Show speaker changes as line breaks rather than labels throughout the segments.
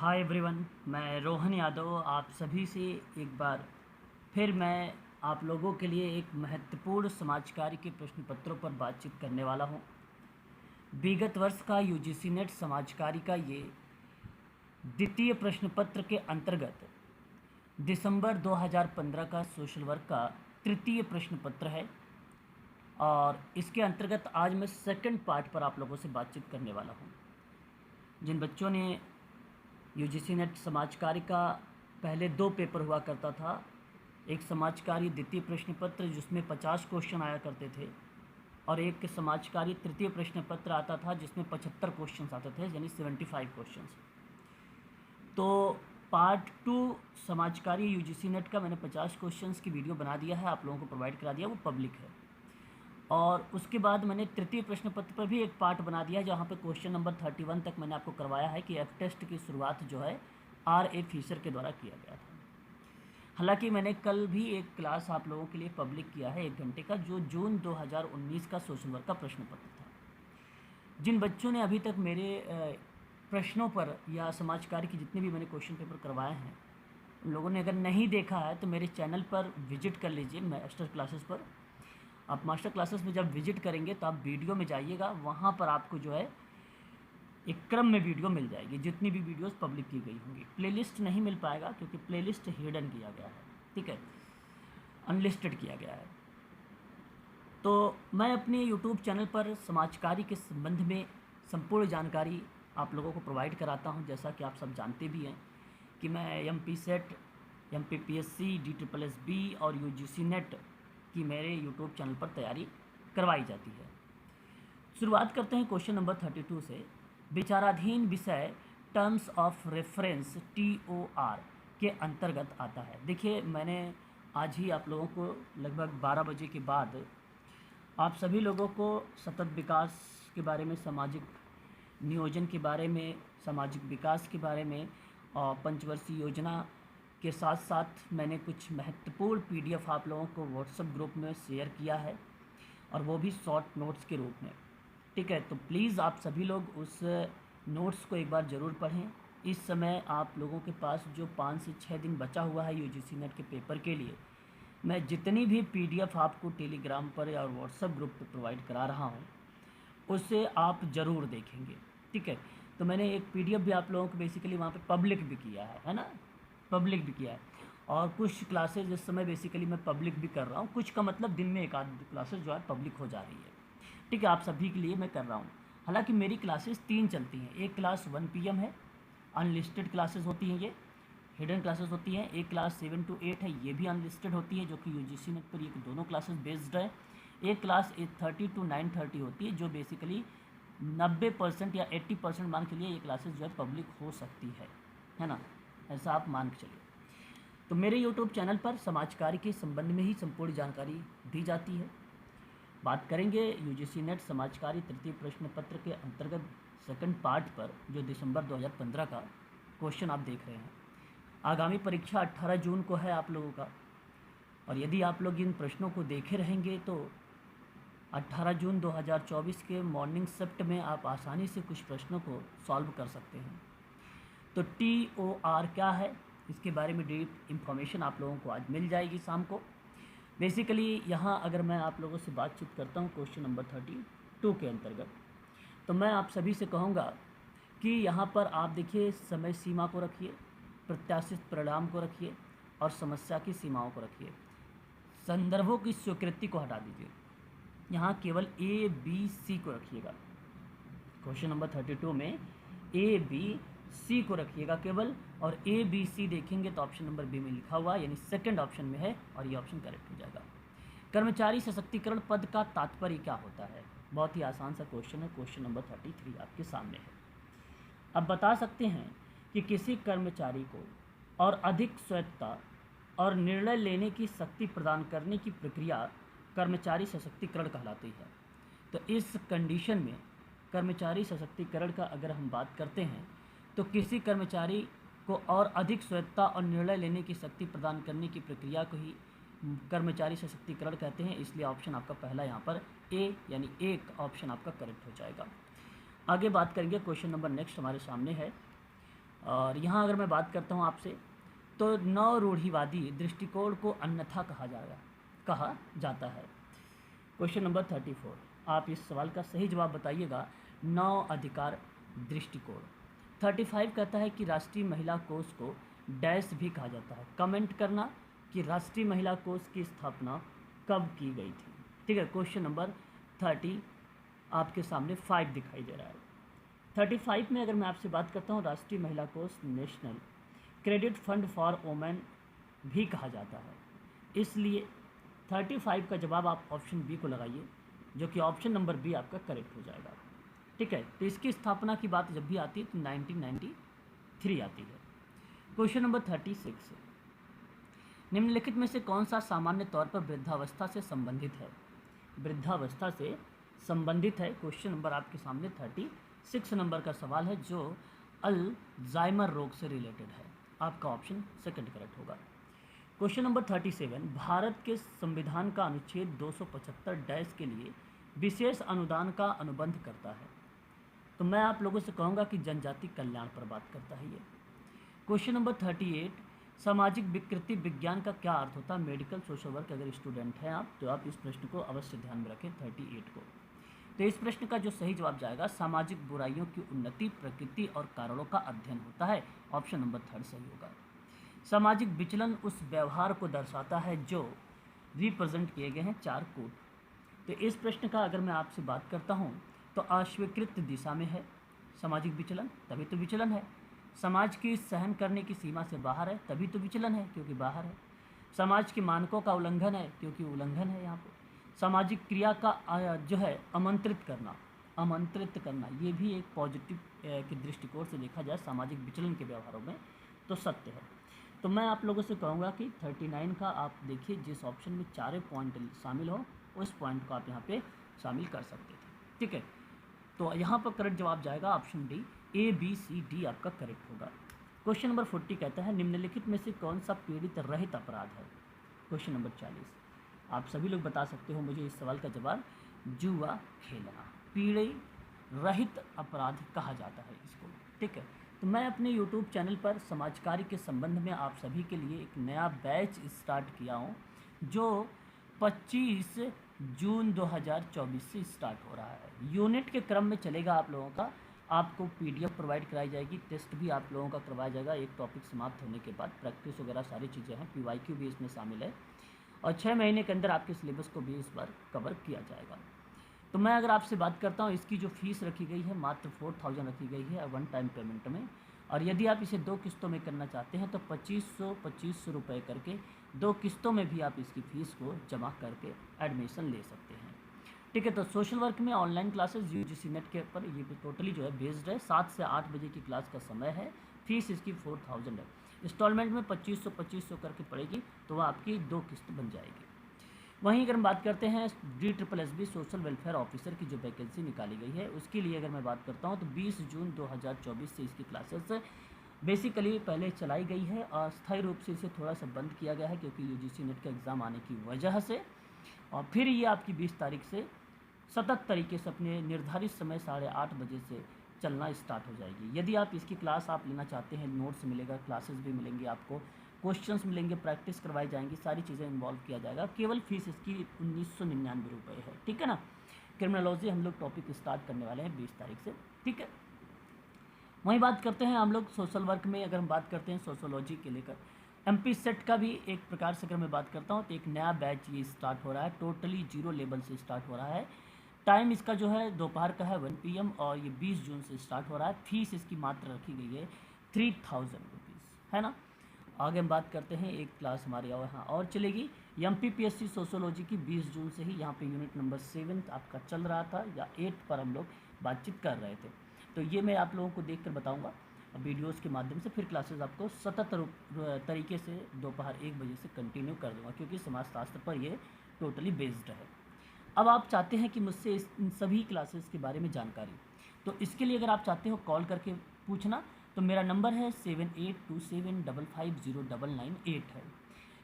Hi everyone, मैं रोहन यादव आप सभी से एक बार फिर मैं आप लोगों के लिए एक महत्वपूर्ण समाज कार्य के प्रश्न पत्रों पर बातचीत करने वाला हूं। विगत वर्ष का यूजीसी नेट समाज कार्य का ये द्वितीय प्रश्न पत्र के अंतर्गत दिसंबर 2015 का सोशल वर्क का तृतीय प्रश्न पत्र है और इसके अंतर्गत आज मैं सेकंड पार्ट पर आप लोगों से बातचीत करने वाला हूं। जिन बच्चों ने यूजीसी नेट समाज कार्य का पहले 2 पेपर हुआ करता था, एक समाज कार्य द्वितीय प्रश्न पत्र जिसमें 50 क्वेश्चन आया करते थे और एक समाज कार्य तृतीय प्रश्न पत्र आता था जिसमें 75 क्वेश्चन आते थे, यानी 75 क्वेश्चन। तो पार्ट 2 समाज कार्य यूजीसी नेट का मैंने 50 क्वेश्चंस की वीडियो बना दिया है, आप लोगों को प्रोवाइड करा दिया, वो पब्लिक है। और उसके बाद मैंने तृतीय प्रश्न पत्र पर भी एक पार्ट बना दिया जहाँ पे क्वेश्चन नंबर 31 तक मैंने आपको करवाया है कि एफ टेस्ट की शुरुआत जो है R.A. फिशर के द्वारा किया गया था। हालांकि मैंने कल भी एक क्लास आप लोगों के लिए पब्लिक किया है 1 घंटे का, जो जून 2019 का सोशल वर्क का प्रश्न पत्र था। जिन बच्चों ने अभी तक मेरे प्रश्नों पर या समाज कार्य की जितने भी मैंने क्वेश्चन पेपर करवाए हैं, उन लोगों ने अगर नहीं देखा है तो मेरे चैनल पर विजिट कर लीजिए मास्टर क्लासेस पर। आप मास्टर क्लासेस में जब विजिट करेंगे तो आप वीडियो में जाइएगा, वहाँ पर आपको जो है एक क्रम में वीडियो मिल जाएगी, जितनी भी वीडियोस पब्लिक की गई होंगी। प्लेलिस्ट नहीं मिल पाएगा क्योंकि प्लेलिस्ट हिडन किया गया है, ठीक है, अनलिस्टेड किया गया है। तो मैं अपने यूट्यूब चैनल पर समाज कार्य के संबंध में संपूर्ण जानकारी आप लोगों को प्रोवाइड कराता हूं। जैसा कि आप सब जानते भी हैं कि मैं MP सेट, MPPSC, DSSB और UGC नेट की मेरे यूट्यूब चैनल पर तैयारी करवाई जाती है। शुरुआत करते हैं क्वेश्चन नंबर 32 से। विचाराधीन विषय टर्म्स ऑफ रेफरेंस TOR के अंतर्गत आता है। देखिए, मैंने आज ही आप लोगों को लगभग 12 बजे के बाद आप सभी लोगों को सतत विकास के बारे में, सामाजिक नियोजन के बारे में, सामाजिक विकास के बारे में और पंचवर्षीय योजना के साथ साथ मैंने कुछ महत्वपूर्ण PDF आप लोगों को व्हाट्सएप ग्रुप में शेयर किया है और वो भी शॉर्ट नोट्स के रूप में, ठीक है। तो प्लीज़ आप सभी लोग उस नोट्स को एक बार ज़रूर पढ़ें। इस समय आप लोगों के पास जो 5 से 6 दिन बचा हुआ है UGC नेट के पेपर के लिए, मैं जितनी भी PDF आपको टेलीग्राम पर या व्हाट्सएप ग्रुप पर प्रोवाइड करा रहा हूँ उसे आप ज़रूर देखेंगे, ठीक है। तो मैंने एक PDF भी आप लोगों को बेसिकली वहाँ पे पब्लिक भी किया है ना, पब्लिक भी किया है। और कुछ क्लासेज इस समय बेसिकली मैं पब्लिक भी कर रहा हूँ, कुछ का मतलब दिन में 1 आध क्लासेज जो है पब्लिक हो जा रही है, ठीक है। आप सभी के लिए मैं कर रहा हूँ। हालांकि मेरी क्लासेस 3 चलती हैं। एक क्लास 1 PM है, अनलिस्टेड क्लासेस होती हैं, ये हिडन क्लासेस होती हैं। एक क्लास 7 to 8 है, ये भी अनलिस्टेड होती है, जो कि UGC नेट पर ये दोनों क्लासेस बेस्ड है। एक क्लास 8:30 to 9:30 होती है, जो बेसिकली 90% या 80% मान के लिए ये क्लासेस जो है पब्लिक हो सकती है ना, ऐसा आप मान के चलिए। तो मेरे यूट्यूब चैनल पर समाज कार्य के संबंध में ही संपूर्ण जानकारी दी जाती है। बात करेंगे UGC नेट समाज कार्य तृतीय प्रश्न पत्र के अंतर्गत सेकंड पार्ट पर, जो दिसंबर 2015 का क्वेश्चन आप देख रहे हैं। आगामी परीक्षा 18 जून को है आप लोगों का, और यदि आप लोग इन प्रश्नों को देखे रहेंगे तो 18 जून 2024 के मॉर्निंग शिफ्ट में आप आसानी से कुछ प्रश्नों को सॉल्व कर सकते हैं। तो TOR क्या है, इसके बारे में डीप इंफॉर्मेशन आप लोगों को आज मिल जाएगी शाम को। बेसिकली यहाँ अगर मैं आप लोगों से बातचीत करता हूँ क्वेश्चन नंबर 32 के अंतर्गत, तो मैं आप सभी से कहूँगा कि यहाँ पर आप देखिए, समय सीमा को रखिए, प्रत्याशित परिणाम को रखिए और समस्या की सीमाओं को रखिए। संदर्भों की स्वीकृति को हटा दीजिए, यहाँ केवल ABC को रखिएगा। क्वेश्चन नंबर 32 में ABC को रखिएगा केवल, और ABC देखेंगे तो ऑप्शन नंबर B में लिखा हुआ, यानी सेकंड ऑप्शन में है, और ये ऑप्शन करेक्ट हो जाएगा। कर्मचारी सशक्तिकरण पद का तात्पर्य क्या होता है? बहुत ही आसान सा क्वेश्चन है। क्वेश्चन नंबर 33 आपके सामने है। अब बता सकते हैं कि किसी कर्मचारी को और अधिक स्वायत्तता और निर्णय लेने की शक्ति प्रदान करने की प्रक्रिया कर्मचारी सशक्तिकरण कहलाती है। तो इस कंडीशन में कर्मचारी सशक्तिकरण का अगर हम बात करते हैं तो किसी कर्मचारी को और अधिक स्वायत्तता और निर्णय लेने की शक्ति प्रदान करने की प्रक्रिया को ही कर्मचारी सशक्तिकरण कहते हैं। इसलिए ऑप्शन आपका पहला यहाँ पर A, यानी एक ऑप्शन आपका करेक्ट हो जाएगा। आगे बात करेंगे, क्वेश्चन नंबर नेक्स्ट हमारे सामने है। और यहाँ अगर मैं बात करता हूँ आपसे, तो नव रूढ़िवादी दृष्टिकोण को अन्यथा कहा जाता है। क्वेश्चन नंबर 34, आप इस सवाल का सही जवाब बताइएगा। नव अधिकार दृष्टिकोण। 35 कहता है कि राष्ट्रीय महिला कोष को डैश भी कहा जाता है। कमेंट करना कि राष्ट्रीय महिला कोष की स्थापना कब की गई थी। ठीक है, क्वेश्चन नंबर 30 आपके सामने 5 दिखाई दे रहा है। 35 में अगर मैं आपसे बात करता हूँ, राष्ट्रीय महिला कोष national credit fund for women भी कहा जाता है। इसलिए 35 का जवाब आप ऑप्शन बी को लगाइए, जो कि ऑप्शन नंबर बी आपका करेक्ट हो जाएगा। ठीक है, तो इसकी स्थापना की बात जब भी आती है तो 1993 आती है। क्वेश्चन नंबर 36, निम्नलिखित में से कौन सा सामान्य तौर पर वृद्धावस्था से संबंधित है? वृद्धावस्था से संबंधित है। क्वेश्चन नंबर आपके सामने 36 नंबर का सवाल है, जो अल्जाइमर रोग से रिलेटेड है। आपका ऑप्शन सेकंड करेक्ट होगा। क्वेश्चन नंबर 37, भारत के संविधान का अनुच्छेद 275 डैश के लिए विशेष अनुदान का अनुबंध करता है। तो मैं आप लोगों से कहूँगा कि जनजाति कल्याण पर बात करता है ये। क्वेश्चन नंबर 38, सामाजिक विकृति विज्ञान का क्या अर्थ होता है? मेडिकल सोशल वर्क अगर स्टूडेंट हैं आप, तो आप इस प्रश्न को अवश्य ध्यान में रखें 38 को। तो इस प्रश्न का जो सही जवाब जाएगा, सामाजिक बुराइयों की उन्नति, प्रकृति और कारणों का अध्ययन होता है। ऑप्शन नंबर 3 सही होगा। सामाजिक विचलन उस व्यवहार को दर्शाता है जो रिप्रेजेंट किए गए हैं 4 कोड। तो इस प्रश्न का अगर मैं आपसे बात करता हूँ, तो अस्वीकृत दिशा में है सामाजिक विचलन, तभी तो विचलन है। समाज की सहन करने की सीमा से बाहर है, तभी तो विचलन है, क्योंकि बाहर है। समाज के मानकों का उल्लंघन है, क्योंकि उल्लंघन है यहाँ पे। सामाजिक क्रिया का जो है आमंत्रित करना, ये भी एक पॉजिटिव के दृष्टिकोण से देखा जाए सामाजिक विचलन के व्यवहारों में तो सत्य है। तो मैं आप लोगों से कहूँगा कि 39 का आप देखिए, जिस ऑप्शन में 4 पॉइंट शामिल हो उस पॉइंट को आप यहाँ पे शामिल कर सकते थे। ठीक है, तो यहाँ पर करेक्ट जवाब जाएगा option D, A, B, C, D आपका करेक्ट होगा। क्वेश्चन नंबर 40 कहता है, निम्नलिखित में से कौन सा पीड़ित रहित अपराध है? क्वेश्चन नंबर 40, आप सभी लोग बता सकते हो मुझे इस सवाल का जवाब। जुआ खेलना पीड़ित रहित अपराध कहा जाता है इसको। ठीक है, तो मैं अपने YouTube चैनल पर समाज कार्य के संबंध में आप सभी के लिए एक नया बैच स्टार्ट किया हूँ, जो 25 जून 2024 से स्टार्ट हो रहा है। यूनिट के क्रम में चलेगा आप लोगों का। आपको PDF प्रोवाइड कराई जाएगी, टेस्ट भी आप लोगों का करवाया जाएगा एक टॉपिक समाप्त होने के बाद। प्रैक्टिस वगैरह सारी चीज़ें हैं, PYQ भी इसमें शामिल है, और 6 महीने के अंदर आपके सिलेबस को भी इस बार कवर किया जाएगा। तो मैं अगर आपसे बात करता हूँ, इसकी जो फीस रखी गई है मात्र 4000 रखी गई है वन टाइम पेमेंट में। और यदि आप इसे 2 किस्तों में करना चाहते हैं तो 2500 रुपये करके 2 किस्तों में भी आप इसकी फ़ीस को जमा करके एडमिशन ले सकते हैं। ठीक है, तो सोशल वर्क में ऑनलाइन क्लासेस UGC नेट के ऊपर ये टोटली जो है बेस्ड है। 7 से 8 बजे की क्लास का समय है। फीस इसकी 4000 है। इंस्टॉलमेंट में 2500 करके पड़ेगी, तो वह आपकी 2 किस्त बन जाएगी। वहीं अगर हम बात करते हैं DSSB सोशल वेलफेयर ऑफिसर की जो वैकेंसी निकाली गई है, उसके लिए अगर मैं बात करता हूं तो 20 जून 2024 से इसकी क्लासेस बेसिकली पहले चलाई गई है, और अस्थायी रूप से इसे थोड़ा सा बंद किया गया है क्योंकि UGC नेट का एग्ज़ाम आने की वजह से। और फिर ये आपकी 20 तारीख से सतत तरीके से अपने निर्धारित समय 8:30 बजे से चलना स्टार्ट हो जाएगी। यदि आप इसकी क्लास आप लेना चाहते हैं, नोट्स मिलेगा, क्लासेस भी मिलेंगे, आपको क्वेश्चंस मिलेंगे, प्रैक्टिस करवाई जाएंगी, सारी चीज़ें इन्वॉल्व किया जाएगा। केवल फीस इसकी 1999 रुपये है। ठीक है ना। क्रिमिनोलॉजी हम लोग टॉपिक स्टार्ट करने वाले हैं 20 तारीख से। ठीक है, वहीं बात करते हैं हम लोग सोशल वर्क में। अगर हम बात करते हैं सोशोलॉजी के लेकर MP सेट का भी एक प्रकार से अगर मैं बात करता हूँ, तो एक नया बैच ये स्टार्ट हो रहा है, टोटली 0 लेवल से स्टार्ट हो रहा है। टाइम इसका जो है दोपहर का है 1 PM, और ये 20 जून से स्टार्ट हो रहा है। फीस इसकी मात्र रखी गई है 3000 रुपीज़, है ना। आगे हम बात करते हैं, एक क्लास हमारे यहाँ और चलेगी MPPSC सोशोलॉजी की 20 जून से ही। यहाँ पे यूनिट नंबर 7 आपका चल रहा था, या 8 पर हम लोग बातचीत कर रहे थे। तो ये मैं आप लोगों को देख कर बताऊँगा वीडियोस के माध्यम से। फिर क्लासेस आपको सतत तरीके से दोपहर 1 बजे से कंटिन्यू कर दूँगा, क्योंकि समाजशास्त्र पर ये टोटली बेस्ड है। अब आप चाहते हैं कि मुझसे इन सभी क्लासेस के बारे में जानकारी, तो इसके लिए अगर आप चाहते हो कॉल करके पूछना, तो मेरा नंबर है 7827550998 है।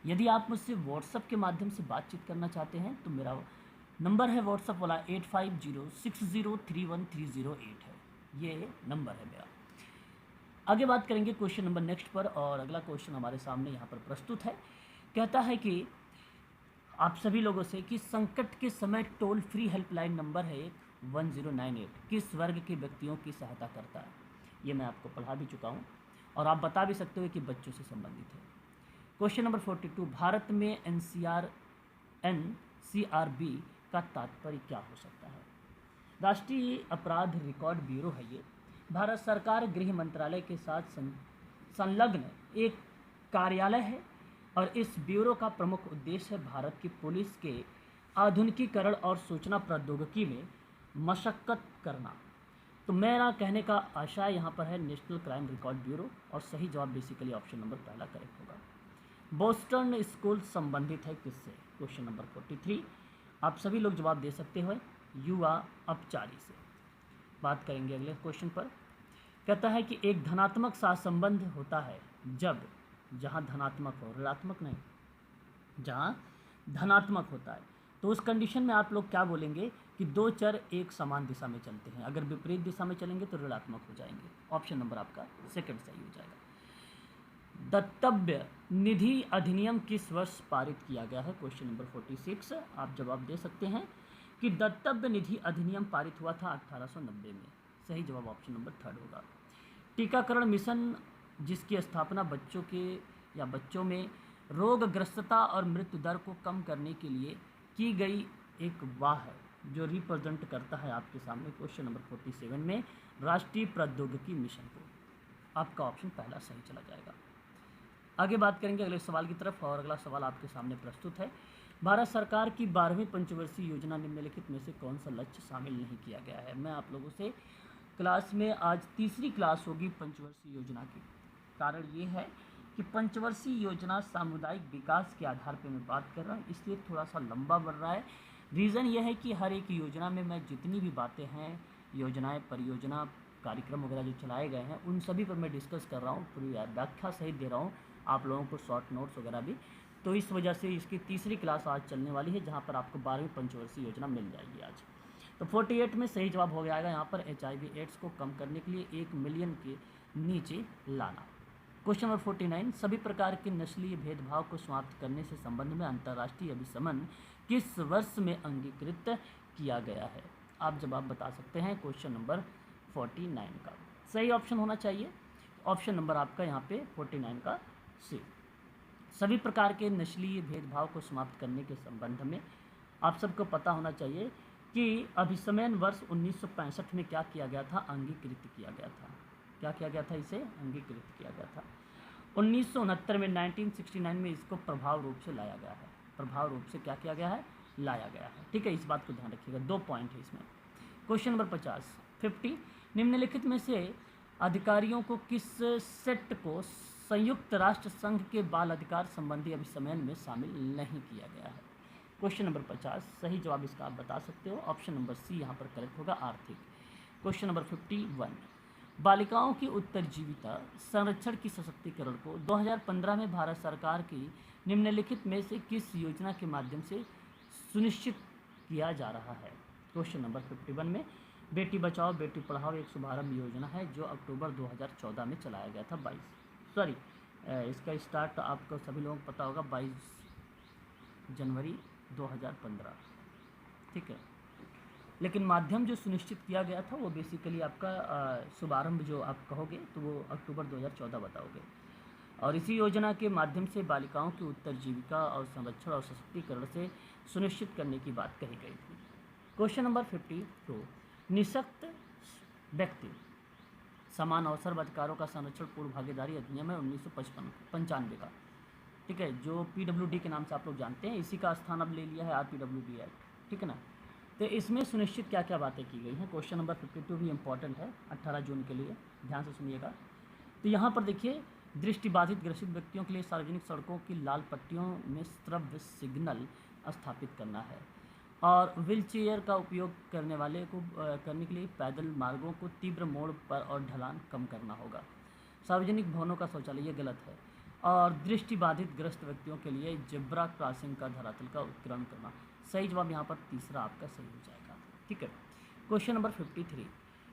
यदि आप मुझसे व्हाट्सअप के माध्यम से बातचीत करना चाहते हैं, तो मेरा नंबर है व्हाट्सअप वाला 8506031308 है, ये नंबर है मेरा। आगे बात करेंगे क्वेश्चन नंबर नेक्स्ट पर, और अगला क्वेश्चन हमारे सामने यहाँ पर प्रस्तुत है। कहता है कि आप सभी लोगों से कि संकट के समय टोल फ्री हेल्पलाइन नंबर है एक 1098 किस वर्ग के व्यक्तियों की सहायता करता है। ये मैं आपको पढ़ा भी चुका हूँ और आप बता भी सकते हो कि बच्चों से संबंधित है। क्वेश्चन नंबर 42, भारत में एनसीआरबी का तात्पर्य क्या हो सकता है। राष्ट्रीय अपराध रिकॉर्ड ब्यूरो है ये, भारत सरकार गृह मंत्रालय के साथ संलग्न एक कार्यालय है और इस ब्यूरो का प्रमुख उद्देश्य है भारत की पुलिस के आधुनिकीकरण और सूचना प्रौद्योगिकी में मशक्कत करना। तो मेरा कहने का आशय यहाँ पर है नेशनल क्राइम रिकॉर्ड ब्यूरो, और सही जवाब बेसिकली ऑप्शन नंबर पहला करेक्ट होगा। बोस्टन स्कूल संबंधित है किससे। क्वेश्चन नंबर 43, आप सभी लोग जवाब दे सकते हो युवा अपचारी से। बात करेंगे अगले क्वेश्चन पर। कहता है कि एक धनात्मक सहसंबंध होता है जब जहाँ धनात्मक हो, ऋणात्मक नहीं, जहाँ धनात्मक होता है तो उस कंडीशन में आप लोग क्या बोलेंगे कि दो चर एक समान दिशा में चलते हैं। अगर विपरीत दिशा में चलेंगे तो ऋणात्मक हो जाएंगे। ऑप्शन नंबर आपका सेकंड सही हो जाएगा। दत्तव्य निधि अधिनियम किस वर्ष पारित किया गया है। क्वेश्चन नंबर 46, आप जवाब दे सकते हैं कि दत्तव्य निधि अधिनियम पारित हुआ था 1890 में। सही जवाब ऑप्शन नंबर थर्ड होगा। टीकाकरण मिशन जिसकी स्थापना बच्चों में रोगग्रस्तता और मृत्यु दर को कम करने के लिए की गई एक वाह है जो रिप्रेजेंट करता है आपके सामने क्वेश्चन नंबर 47 में राष्ट्रीय प्रौद्योगिकी मिशन को। आपका ऑप्शन पहला सही चला जाएगा। आगे बात करेंगे अगले सवाल की तरफ, और अगला सवाल आपके सामने प्रस्तुत है। भारत सरकार की 12वीं पंचवर्षीय योजना निम्नलिखित में से कौन सा लक्ष्य शामिल नहीं किया गया है। मैं आप लोगों से क्लास में आज तीसरी क्लास होगी पंचवर्षीय योजना की। कारण ये है कि पंचवर्षीय योजना सामुदायिक विकास के आधार पर मैं बात कर रहा हूँ, इसलिए थोड़ा सा लंबा बढ़ रहा है। रीज़न यह है कि हर एक योजना में मैं जितनी भी बातें हैं, योजनाएं, परियोजना, कार्यक्रम वगैरह जो चलाए गए हैं उन सभी पर मैं डिस्कस कर रहा हूँ, पूरी व्याख्या सहित दे रहा हूँ आप लोगों को, शॉर्ट नोट्स वगैरह भी। तो इस वजह से इसकी तीसरी क्लास आज चलने वाली है जहाँ पर आपको 12वीं पंचवर्षीय योजना मिल जाएगी आज। तो 48 में सही जवाब हो जाएगा यहाँ पर HIV एड्स को कम करने के लिए 1 मिलियन के नीचे लाना। क्वेश्चन नंबर 49, सभी प्रकार के नस्लीय भेदभाव को समाप्त करने से संबंध में अंतर्राष्ट्रीय अभिसमन किस वर्ष में अंगीकृत किया गया है। आप जवाब बता सकते हैं क्वेश्चन नंबर 49 का। सही ऑप्शन होना चाहिए ऑप्शन नंबर आपका यहाँ पे 49 का सी। सभी प्रकार के नस्लीय भेदभाव को समाप्त करने के संबंध में आप सबको पता होना चाहिए कि अभिसमन वर्ष 1965 में क्या किया गया था, अंगीकृत किया गया था। क्या किया गया था, इसे अंगीकृत किया गया था। 1969 में 1969 में इसको प्रभाव रूप से लाया गया है। प्रभाव रूप से क्या किया गया है, लाया गया है। ठीक है, इस बात को ध्यान रखिएगा। 2 पॉइंट है इसमें। क्वेश्चन नंबर 50 निम्नलिखित में से अधिकारियों को किस सेट को संयुक्त राष्ट्र संघ के बाल अधिकार संबंधी अभिसमन में शामिल नहीं किया गया है। क्वेश्चन नंबर 50 सही जवाब इसका आप बता सकते हो। ऑप्शन नंबर सी यहाँ पर करेक्ट होगा, आर्थिक। क्वेश्चन नंबर 51, बालिकाओं की उत्तरजीविता संरक्षण की सशक्तिकरण को 2015 में भारत सरकार की निम्नलिखित में से किस योजना के माध्यम से सुनिश्चित किया जा रहा है। क्वेश्चन नंबर 51 में बेटी बचाओ बेटी पढ़ाओ एक शुभारंभ योजना है जो अक्टूबर 2014 में चलाया गया था। इसका स्टार्ट आपको सभी लोगों को पता होगा 22 जनवरी 2015। ठीक है, लेकिन माध्यम जो सुनिश्चित किया गया था वो बेसिकली आपका शुभारंभ जो आप कहोगे तो वो अक्टूबर 2014 बताओगे। और इसी योजना के माध्यम से बालिकाओं की उत्तरजीविका और संरक्षण और सशक्तिकरण से सुनिश्चित करने की बात कही गई थी। क्वेश्चन नंबर 52, निःशक्त व्यक्ति समान अवसर अधिकारों का संरक्षण पूर्व भागीदारी अधिनियम है 1995 का। ठीक है, जो PWD के नाम से आप लोग जानते हैं, इसी का स्थान अब ले लिया है RPWD एक्ट। ठीक है ना। तो इसमें सुनिश्चित क्या क्या बातें की गई हैं। क्वेश्चन नंबर 52 भी इम्पॉर्टेंट है 18 जून के लिए, ध्यान से सुनिएगा। तो यहाँ पर देखिए, दृष्टिबाधित ग्रसित व्यक्तियों के लिए सार्वजनिक सड़कों की लाल पट्टियों में श्रव्य सिग्नल स्थापित करना है और व्हीलचेयर का उपयोग करने वाले को करने के लिए पैदल मार्गों को तीव्र मोड़ पर और ढलान कम करना होगा। सार्वजनिक भवनों का शौचालय, ये गलत है। और दृष्टिबाधित ग्रस्त व्यक्तियों के लिए जेब्रा क्रॉसिंग का धरातल का उत्कीर्ण करना। सही जवाब यहाँ पर तीसरा आपका सही हो जाएगा। ठीक है। क्वेश्चन नंबर 53,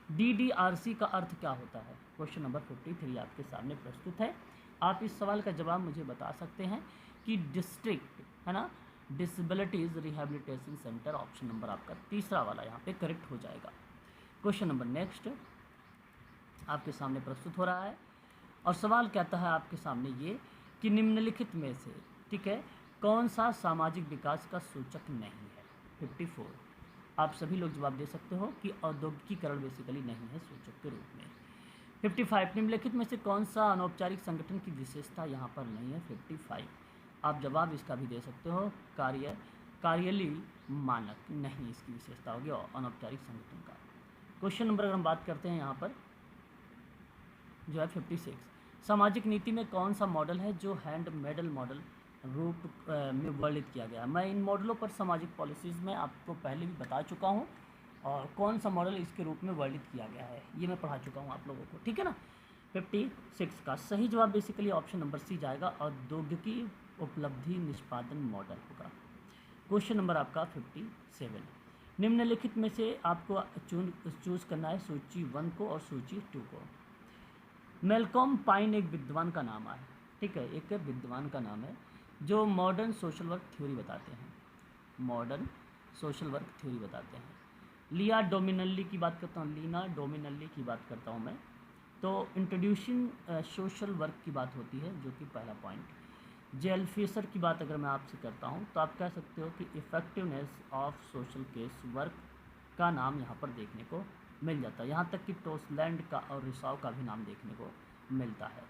DDRC का अर्थ क्या होता है? क्वेश्चन नंबर 53 आपके सामने प्रस्तुत है। आप इस सवाल का जवाब मुझे बता सकते हैं कि डिस्ट्रिक्ट, है ना, disabilities rehabilitation centre, option number आपका तीसरा वाला यहाँ पे करेक्ट हो जाएगा। क्वेश्चन नंबर नेक्स्ट आपके सामने प्रस्तुत हो रहा है और सवाल कहता है आपके सामने ये कि निम्नलिखित में से, ठीक है, कौन सा सामाजिक विकास का सूचक नहीं है? 54 आप सभी लोग जवाब दे सकते हो कि औद्योगिकीकरण बेसिकली नहीं है सूचक के रूप में। 55 निम्नलिखित में से कौन सा अनौपचारिक संगठन की विशेषता यहाँ पर नहीं है? 55 आप जवाब इसका भी दे सकते हो, कार्यालयीय मानक नहीं इसकी विशेषता होगी अनौपचारिक संगठन का। क्वेश्चन नंबर अगर हम बात करते हैं यहाँ पर जो है 56, सामाजिक नीति में कौन सा मॉडल है जो हैंड मेडल मॉडल रूप में वर्णित किया गया? मैं इन मॉडलों पर सामाजिक पॉलिसीज़ में आपको पहले भी बता चुका हूँ और कौन सा मॉडल इसके रूप में वर्णित किया गया है ये मैं पढ़ा चुका हूँ आप लोगों को, ठीक है ना। 56 का सही जवाब बेसिकली ऑप्शन नंबर सी जाएगा, औद्योगिकी उपलब्धि निष्पादन मॉडल होगा। क्वेश्चन नंबर आपका 57 निम्नलिखित में से आपको चूज़ करना है सूची 1 को और सूची 2 को। मेलकॉम पाइन एक विद्वान का नाम है, ठीक है, एक विद्वान का नाम है जो मॉडर्न सोशल वर्क थ्योरी बताते हैं, मॉडर्न सोशल वर्क थ्योरी बताते हैं। लिया डोमिनल्ली की बात करता हूँ, लीना डोमिनल्ली की बात करता हूँ मैं, तो इंट्रोड्यूसिंग सोशल वर्क की बात होती है जो कि पहला पॉइंट। जेल फेसर की बात अगर मैं आपसे करता हूँ तो आप कह सकते हो कि effectiveness of social case work का नाम यहाँ पर देखने को मिल जाता है, यहाँ तक कि टोसलैंड का और रिसाव का भी नाम देखने को मिलता है।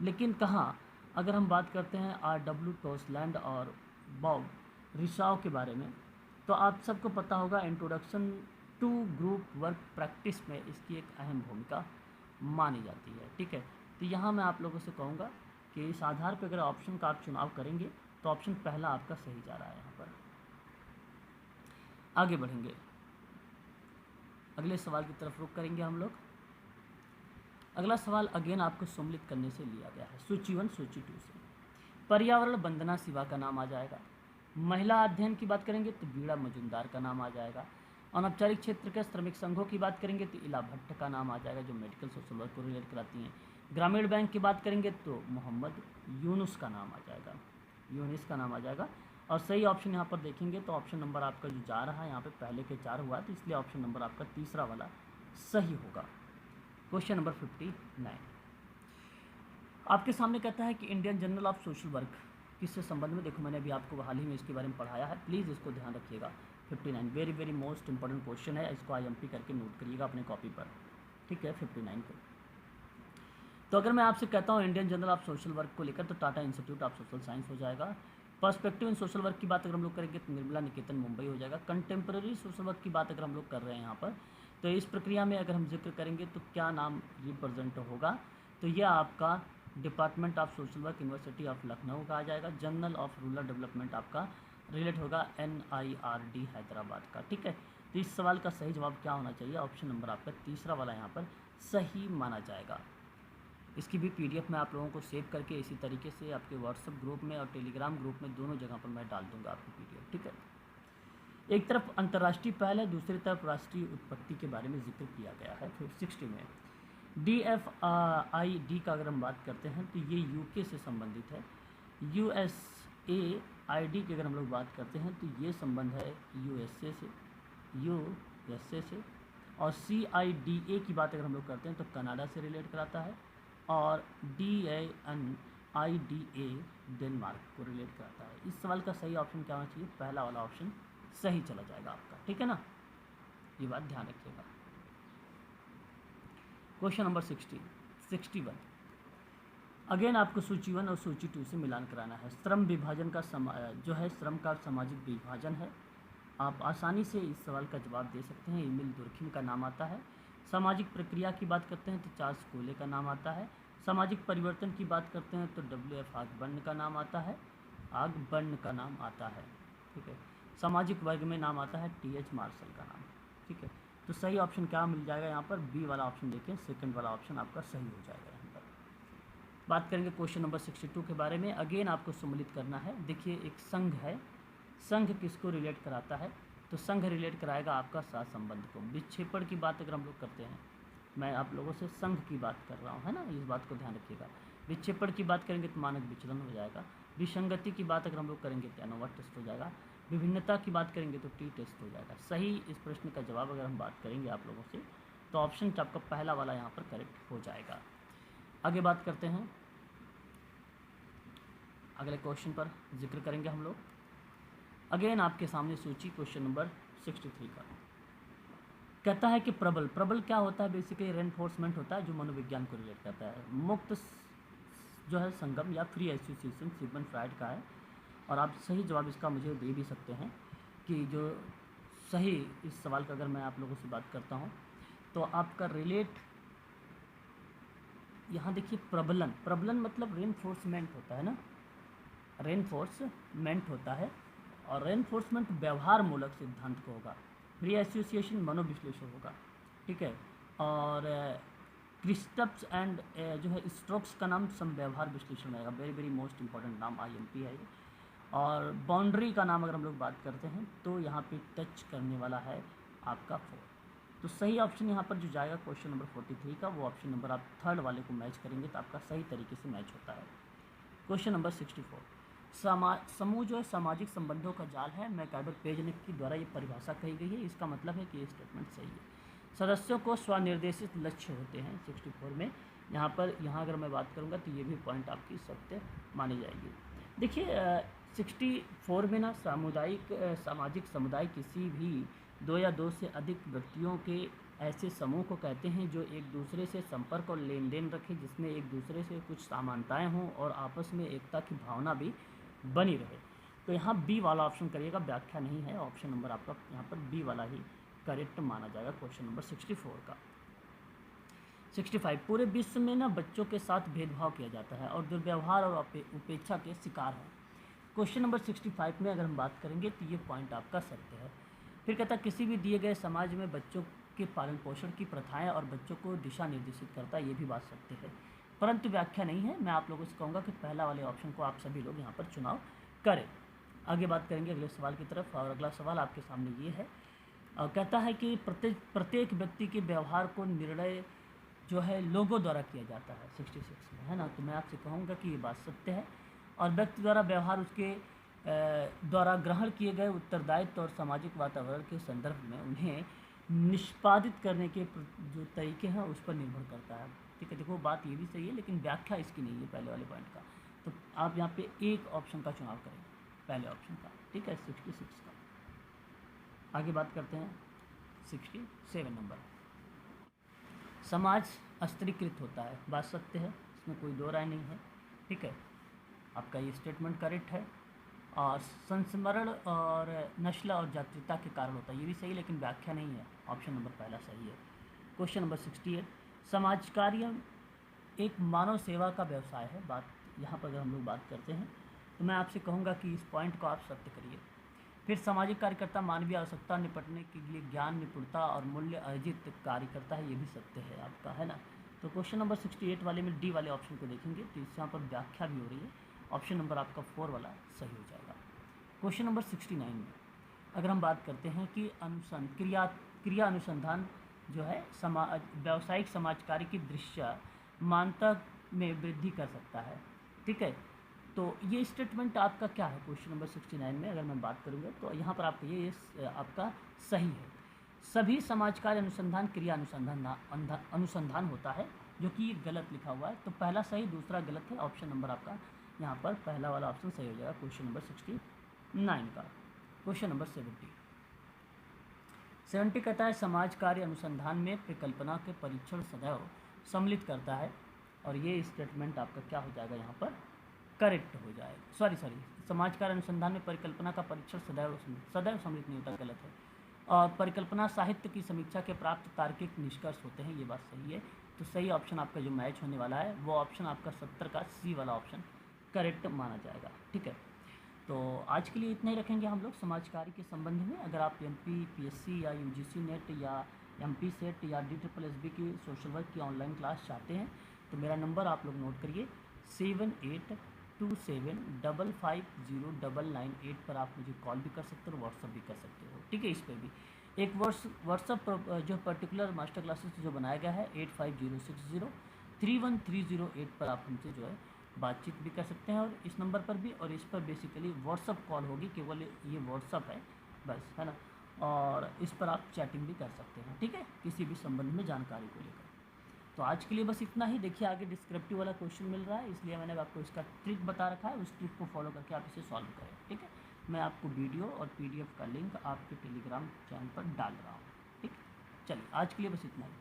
लेकिन कहाँ अगर हम बात करते हैं RW टोसलैंड और बॉब रिसाव के बारे में, तो आप सबको पता होगा introduction to group work practice में इसकी एक अहम भूमिका मानी जाती है, ठीक है। तो यहाँ मैं आप लोगों से कहूँगा कि इस आधार पर अगर ऑप्शन का आप चुनाव करेंगे तो ऑप्शन पहला आपका सही जा रहा है। यहाँ पर आगे बढ़ेंगे, अगले सवाल की तरफ रुख करेंगे हम लोग। अगला सवाल अगेन आपको सम्मिलित करने से लिया गया है, सूची 1 सूची 2 से। पर्यावरण वंदना शिवा का नाम आ जाएगा। महिला अध्ययन की बात करेंगे तो बीड़ा मजुमदार का नाम आ जाएगा। अनौपचारिक क्षेत्र के श्रमिक संघों की बात करेंगे तो इला भट्ट का नाम आ जाएगा जो मेडिकल सोशल वर्क को रिलेट कराती हैं। ग्रामीण बैंक की बात करेंगे तो मोहम्मद यूनुस का नाम आ जाएगा, यूनिस का नाम आ जाएगा। और सही ऑप्शन यहाँ पर देखेंगे तो ऑप्शन नंबर आपका जो जा रहा है यहाँ पे पहले के 4 हुआ तो इसलिए ऑप्शन नंबर आपका तीसरा वाला सही होगा। क्वेश्चन नंबर 59 आपके सामने कहता है कि Indian journal of social work किससे संबंध में, देखो मैंने अभी आपको हाल ही में इसके बारे में पढ़ाया है, प्लीज़ इसको ध्यान रखिएगा। 59 very very most important question है, इसको IMP करके नोट करिएगा अपने कॉपी पर, ठीक है। 59 को तो अगर मैं आपसे कहता हूँ Indian journal of social work को लेकर तो Tata institute of social science हो जाएगा। पर्सपेक्टिव इन सोशल वर्क की बात अगर हम लोग करेंगे तो निर्मला निकेतन मुंबई हो जाएगा। कंटेम्प्रेरी सोशल वर्क की बात अगर हम लोग कर रहे हैं यहाँ पर तो इस प्रक्रिया में अगर हम जिक्र करेंगे तो क्या नाम रिप्रेजेंट होगा, तो यह आपका department of social work university of Lucknow का आ जाएगा। जर्नल ऑफ रूरल डेवलपमेंट आपका रिलेट होगा NIRD हैदराबाद का, ठीक है। तो इस सवाल का सही जवाब क्या होना चाहिए, ऑप्शन नंबर आपका तीसरा वाला यहाँ पर सही माना जाएगा। इसकी भी PDF मैं आप लोगों को सेव करके इसी तरीके से आपके व्हाट्सएप ग्रुप में और टेलीग्राम ग्रुप में दोनों जगह पर मैं डाल दूंगा आपकी PDF, ठीक है। एक तरफ अंतर्राष्ट्रीय पहल है, दूसरी तरफ राष्ट्रीय उत्पत्ति के बारे में जिक्र किया गया है। फिर 60 में DFID का अगर हम बात करते हैं तो ये UK से संबंधित है। USAID की अगर हम लोग बात करते हैं तो ये संबंध है USA से। और CIDA की बात अगर हम लोग करते हैं तो कनाडा से रिलेट कराता है। और DANIDA डेनमार्क को रिलेट कराता है। इस सवाल का सही ऑप्शन क्या होना चाहिए, पहला वाला ऑप्शन सही चला जाएगा आपका, ठीक है ना, ये बात ध्यान रखिएगा। क्वेश्चन नंबर 61 अगेन आपको सूची 1 और सूची 2 से मिलान कराना है। श्रम विभाजन का जो है श्रम का सामाजिक विभाजन है। आप आसानी से इस सवाल का जवाब दे सकते हैं। एमिल दुर्खिम का नाम आता है। सामाजिक प्रक्रिया की बात करते हैं तो चार्ल्स कोले का नाम आता है। सामाजिक परिवर्तन की बात करते हैं तो WF ऑसबर्न का नाम आता है, ठीक है। सामाजिक वर्ग में नाम आता है TH मार्शल का नाम, ठीक है। तो सही ऑप्शन क्या मिल जाएगा यहाँ पर, बी वाला ऑप्शन देखें, सेकंड वाला ऑप्शन आपका सही हो जाएगा। यहाँ पर बात करेंगे क्वेश्चन नंबर 62 के बारे में। अगेन आपको सम्मिलित करना है। देखिए एक संघ है, संघ किसको रिलेट कराता है तो संघ रिलेट कराएगा आपका साथ संबंध को। विक्षेपण की बात अगर हम लोग करते हैं, मैं आप लोगों से संघ की बात कर रहा हूँ, है ना, इस बात को ध्यान रखिएगा। विक्षेपण की बात करेंगे तो मानक विचलन हो जाएगा। विसंगति की बात अगर हम लोग करेंगे तो एनोवा टेस्ट हो जाएगा। विभिन्नता की बात करेंगे तो टी टेस्ट हो जाएगा। सही इस प्रश्न का जवाब अगर हम बात करेंगे आप लोगों से, तो ऑप्शन आपका पहला वाला यहाँ पर करेक्ट हो जाएगा। आगे बात करते हैं, अगले क्वेश्चन पर जिक्र करेंगे हम लोग। अगेन आपके सामने सूची क्वेश्चन नंबर 63 का कहता है कि प्रबल क्या होता है? बेसिकली रेनफोर्समेंट होता है जो मनोविज्ञान को रिलेट करता है। मुक्त जो है संगम या फ्री एसोसिएशन सिगमंड फ्राइड का है। और आप सही जवाब इसका मुझे दे भी सकते हैं कि जो सही इस सवाल का अगर मैं आप लोगों से बात करता हूँ तो आपका रिलेट यहाँ देखिए, प्रबलन मतलब रेनफोर्समेंट होता है ना, रेनफोर्समेंट होता है। और रेनफोर्समेंट व्यवहार मूलक सिद्धांत को होगा। फ्री एसोसिएशन मनोविश्लेषण होगा, ठीक है। और क्रिस्टप्स एंड जो है स्ट्रोक्स का नाम समव्यवहार विश्लेषण रहेगा। वेरी वेरी मोस्ट इंपॉर्टेंट नाम IMP है ये। और बाउंड्री का नाम अगर हम लोग बात करते हैं तो यहाँ पे टच करने वाला है आपका 4। तो सही ऑप्शन यहाँ पर जो जाएगा क्वेश्चन नंबर 43 का, वो ऑप्शन नंबर आप थर्ड वाले को मैच करेंगे तो आपका सही तरीके से मैच होता है। क्वेश्चन नंबर 64, समूह जो है सामाजिक संबंधों का जाल है। मैकइवर पेजनेक के द्वारा ये परिभाषा कही गई है। इसका मतलब है कि ये स्टेटमेंट सही है। सदस्यों को स्वनिर्देशित लक्ष्य होते हैं 64 में। यहाँ अगर मैं बात करूँगा तो ये भी पॉइंट आपकी सत्य मानी जाएगी। देखिए 64 में ना सामाजिक समुदाय किसी भी 2 या 2 से अधिक व्यक्तियों के ऐसे समूह को कहते हैं जो एक दूसरे से संपर्क और लेन देन रखें, जिसमें एक दूसरे से कुछ समानताएं हों और आपस में एकता की भावना भी बनी रहे। तो यहाँ बी वाला ऑप्शन करिएगा, व्याख्या नहीं है। ऑप्शन नंबर आपका यहाँ पर बी वाला ही करेक्ट माना जाएगा क्वेश्चन नंबर 64 का। 65, पूरे विश्व में ना बच्चों के साथ भेदभाव किया जाता है और दुर्व्यवहार और उपेक्षा के शिकार हैं। क्वेश्चन नंबर 65 में अगर हम बात करेंगे तो ये पॉइंट आपका सत्य है। फिर कहता है किसी भी दिए गए समाज में बच्चों के पालन पोषण की प्रथाएं और बच्चों को दिशा निर्देशित करता है, ये भी बात सत्य है, परंतु व्याख्या नहीं है। मैं आप लोगों से कहूँगा कि पहला वाले ऑप्शन को आप सभी लोग यहाँ पर चुनाव करें। आगे बात करेंगे अगले सवाल की तरफ। और अगला सवाल आपके सामने ये है, कहता है कि प्रत्येक व्यक्ति के व्यवहार को निर्णय जो है लोगों द्वारा किया जाता है 66 में, है ना। तो मैं आपसे कहूँगा कि ये बात सत्य है। और व्यक्ति द्वारा व्यवहार उसके द्वारा ग्रहण किए गए उत्तरदायित्व और सामाजिक वातावरण के संदर्भ में उन्हें निष्पादित करने के जो तरीके हैं उस पर निर्भर करता है, ठीक है। देखो बात ये भी सही है, लेकिन व्याख्या इसकी नहीं है पहले वाले पॉइंट का। तो आप यहाँ पे एक ऑप्शन का चुनाव करें, पहले ऑप्शन का, ठीक है, 66 का। आगे बात करते हैं 67 नंबर। समाज अस्त्रीकृत होता है, बात सत्य है, इसमें कोई दो राय नहीं है, ठीक है। आपका ये स्टेटमेंट करेक्ट है। और संस्मरण और नस्ल और जातीयता के कारण होता है, ये भी सही, लेकिन व्याख्या नहीं है। ऑप्शन नंबर पहला सही है। क्वेश्चन नंबर 68, समाज कार्य एक मानव सेवा का व्यवसाय है। बात यहाँ पर अगर हम लोग बात करते हैं तो मैं आपसे कहूँगा कि इस पॉइंट को आप सत्य करिए। फिर सामाजिक कार्यकर्ता मानवीय आवश्यकता निपटने के लिए ज्ञान, निपुणता और मूल्य अर्जित कार्य करता है, ये भी सत्य है आपका, है ना। तो क्वेश्चन नंबर 68 वाले में डी वाले ऑप्शन को देखेंगे तो इससे यहाँ पर व्याख्या भी हो रही है। ऑप्शन नंबर आपका 4 वाला सही हो जाएगा। क्वेश्चन नंबर 69 में अगर हम बात करते हैं कि क्रिया अनुसंधान जो है व्यावसायिक समाज कार्य की दृश्यमानता में वृद्धि कर सकता है, ठीक है। तो ये स्टेटमेंट आपका क्या है क्वेश्चन नंबर 69 में अगर मैं बात करूँगा तो यहाँ पर आपका ये आपका सही है। सभी समाज कार्य अनुसंधान क्रिया अनुसंधान होता है, जो कि ये गलत लिखा हुआ है। तो पहला सही, दूसरा गलत है। ऑप्शन नंबर आपका यहाँ पर पहला वाला ऑप्शन सही हो जाएगा क्वेश्चन नंबर 69 का। क्वेश्चन नंबर 70 कहता है समाज कार्य अनुसंधान में परिकल्पना के परीक्षण सदैव सम्मिलित करता है, और ये स्टेटमेंट आपका क्या हो जाएगा यहाँ पर करेक्ट हो जाएगा। सॉरी समाज कार्य अनुसंधान में परिकल्पना का परीक्षण सदैव सम्मिलित नहीं होता, गलत है। और परिकल्पना साहित्य की समीक्षा के प्राप्त तार्किक निष्कर्ष होते हैं, ये बात सही है। तो सही ऑप्शन आपका जो मैच होने वाला है वो ऑप्शन आपका 70 का सी वाला ऑप्शन करेक्ट माना जाएगा, ठीक है। तो आज के लिए इतना ही रखेंगे हम लोग समाज कार्य के संबंध में। अगर आप MPPSC या UGC नेट या MP सेट या DSSB की सोशल वर्क की ऑनलाइन क्लास चाहते हैं तो मेरा नंबर आप लोग नोट करिए 7821 8275509998 पर आप मुझे कॉल भी कर सकते हो और व्हाट्सअप भी कर सकते हो, ठीक है। इस पर भी एक व्हाट्सअप जो पर्टिकुलर मास्टर क्लासेस जो बनाया गया है 8506031308 पर आप हमसे जो है बातचीत भी कर सकते हैं, और इस नंबर पर भी, और इस पर बेसिकली व्हाट्सअप कॉल होगी, केवल ये व्हाट्सअप है बस, है ना। और इस पर आप चैटिंग भी कर सकते हैं, ठीक है, किसी भी संबंध में जानकारी को लेकर। तो आज के लिए बस इतना ही। देखिए आगे डिस्क्रिप्टिव वाला क्वेश्चन मिल रहा है, इसलिए मैंने आपको इसका ट्रिक बता रखा है, उस ट्रिक को फॉलो करके आप इसे सॉल्व करें, ठीक है। मैं आपको वीडियो और पीडीएफ का लिंक आपके टेलीग्राम चैनल पर डाल रहा हूँ, ठीक है। चलिए आज के लिए बस इतना ही।